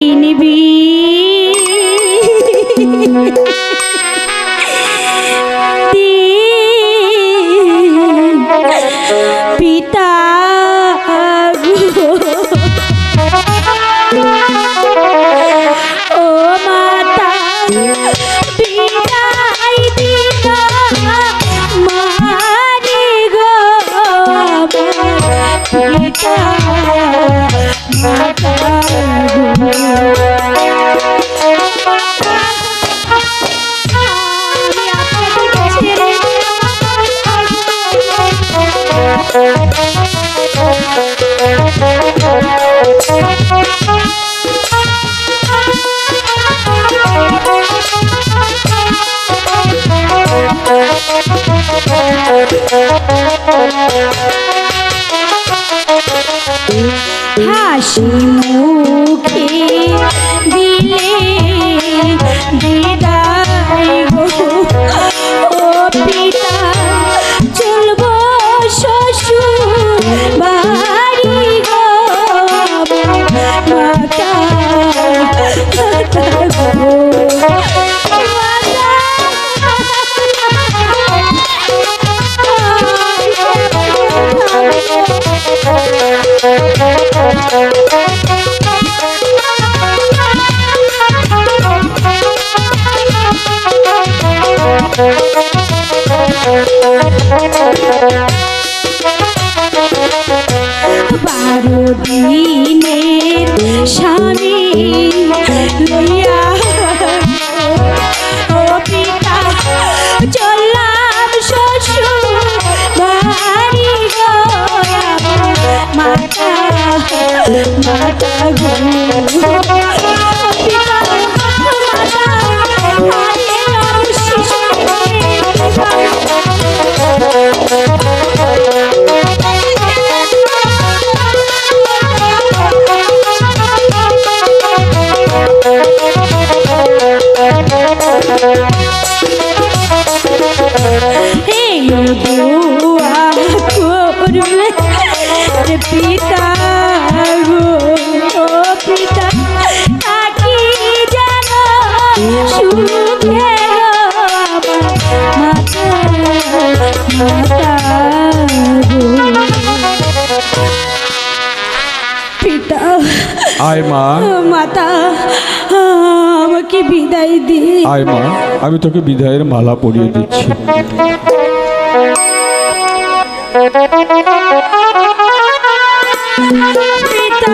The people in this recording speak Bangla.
নিবি পিতা ও মাতা বিদায় দিতা মারি গো পিতা মাতা হাসি মুখে দিলে বিদায় গো ও পিতা চলব শ্বশুর বাড়ি গো মাতা গো বারো দিনের স্বামী লইয়া ও পিতা চললাম শ্বশুর বাড়ি গো মাতা মাতা গো পিতা মাতা পিতা গো পিতা তাকি যেন সুখে মাতা মাতা গো পিতা আয় মা মাতা আমাকে বিদায় দি আয় মা আমি তোকে বিদায়ের মালা পরিয়ে দিচ্ছি পিতা